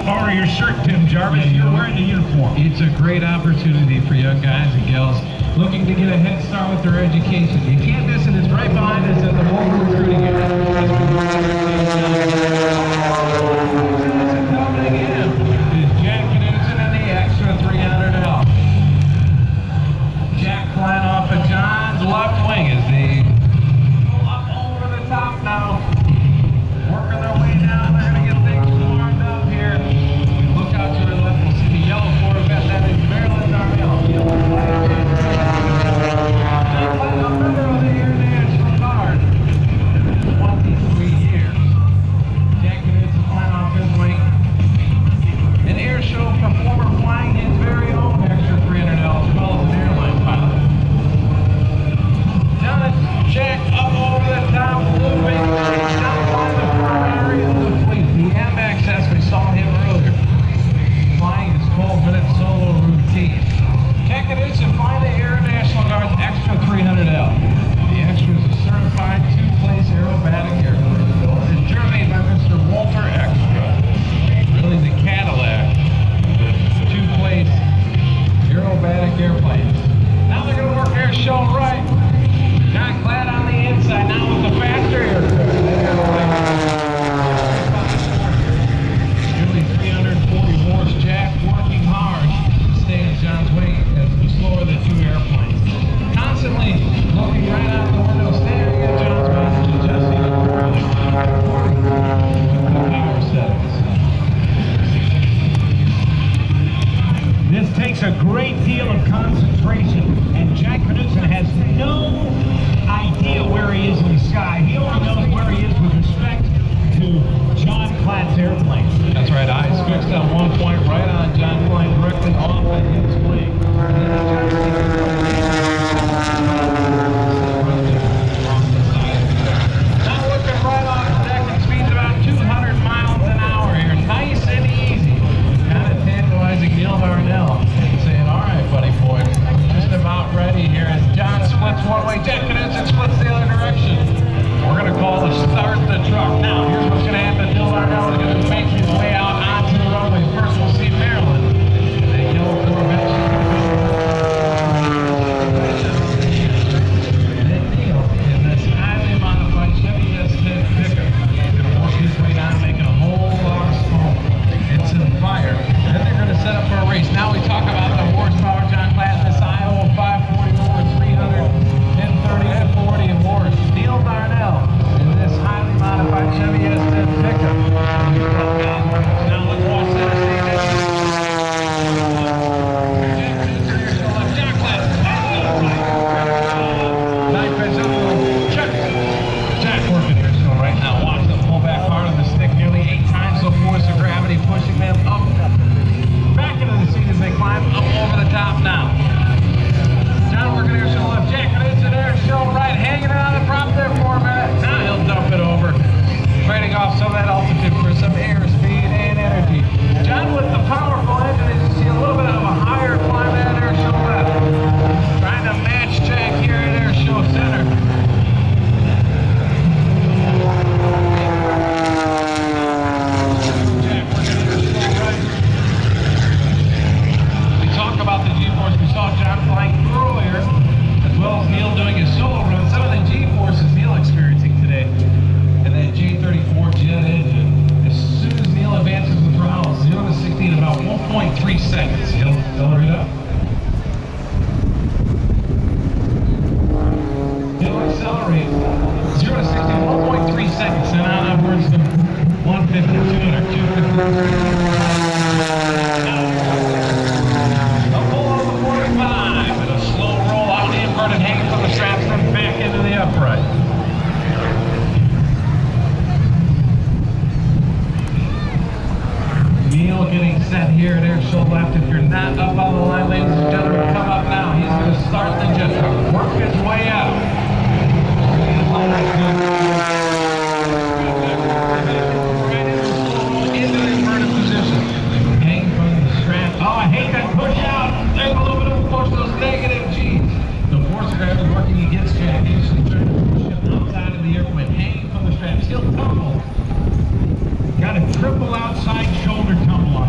Part of your shirt, Tim Jarvis. You're wearing the uniform. It's a great opportunity for young guys and gals looking to get a head start with their education. You can't miss it. It's right behind us at the Mobile Recruiting Area. Coming in is Jack Knutson and the extra 300L. Jack Klatt off of John's left wing as they up over the top now. Working their way down. They're going to get things warmed up here. Look out to your left. We'll see the yellow Corvette. That is Neal Darnell. Yellow flag. John Klatt, a member of the International Guard. 23 years. Jack Knutson flying off his wing. An Airshow performer flying his very own extra 300L as well as an airline pilot. John Jack up over the top, looping down by the front area of the fleet. The MXS, we saw him earlier, flying his 12-minute solo routine. Jack Knutson flying the Air National Guard's extra 300L. The extra is a certified two-place aerobatic airplane. It's germinated by Mr. Walter Extra. Really the Cadillac, the two-place aerobatic airplanes. Now they're going to work Airshow right. John Klatt on the inside, now with the faster aircraft. Nearly 340 horse Jack working hard to stay in John's way as the slower of the two airplanes. Constantly looking right out the window, staring at John's way and adjusting accordingly to the power settings. This takes a great deal of concentration, and Jack Knutson has no idea where he is in the sky. He only knows where he is with respect to John Klatt's airplane. That's right, eyes fixed on one point, right on John Klatt, directly off of his wing. Now looking right off the deck, and speeds about 200 miles an hour here. Nice and easy. Kind of tantalizing Neal Darnell and saying, all right, buddy boy, just about ready here. As John splits one way, Jack Knutson splits the other direction. We're going to call the start the truck. Now, here's what's going to happen. Neal Darnell is going to make his way out onto the runway. First, we'll see Maryland. And then yellow Corvette. And then Neal in this highly modified Chevy S10 pickup. He's going to work his way down, making a whole lot of smoke. It's in fire. Then they're going to set up for a race. Now we talk about the horsepower. John Klatt, this Iowa 540 over 330 to 40 horse. Neal Darnell in this highly modified Chevy S10 pickup. Now let's watch that. John Klatt, NAS Pensacola. Jack working here still right now. Watch them pull back hard on the stick. Nearly 8 times the force of gravity pushing them up. Back into the seat as they climb up over the top now. John working Airshow left. Jack Knutson Airshow right, hanging out on the prop there for a minute. Now he'll dump it over, trading off some of that altitude for some airspeed and energy. John with the powerful engine, as you see a little bit of a higher climb at Airshow left. Trying to match Jack here at Airshow center. Talk about the G-force. We saw John flying earlier, as well as Neal doing his solo run. Some of the G-forces Neal experiencing today, and that J34 jet engine. As soon as Neal advances the throttle, 0 to 60 in about 1.3 seconds. He'll hurry it up. He'll accelerate 0 to 60 in 1.3 seconds, and on upwards to 150, 200, 250. And a slow roll out the inverted hang from the straps, then back into the upright. Neal getting set here at Airshow left. If you're not up on the line, ladies and gentlemen, come up now. He's going to start the jet truck, work his way out. Into the inverted position. Hang from the strap. Oh, I hate that push out. There's a little bit of a push, those negative G's. The force of gravity working against Jack. He's trying to push him outside of the airplane, hanging from the straps. He'll tumble. Got a triple outside shoulder tumble on.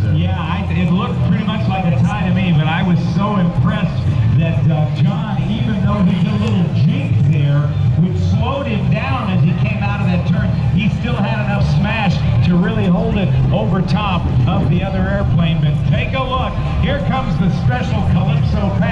there. Yeah, it looked pretty much like a tie to me, but I was so impressed that John, even though he did a little jink there, which slowed him down as he came out of that turn, he still had enough smash to really hold it over top of the other airplane. But take a look. Here comes the special Calypso pass.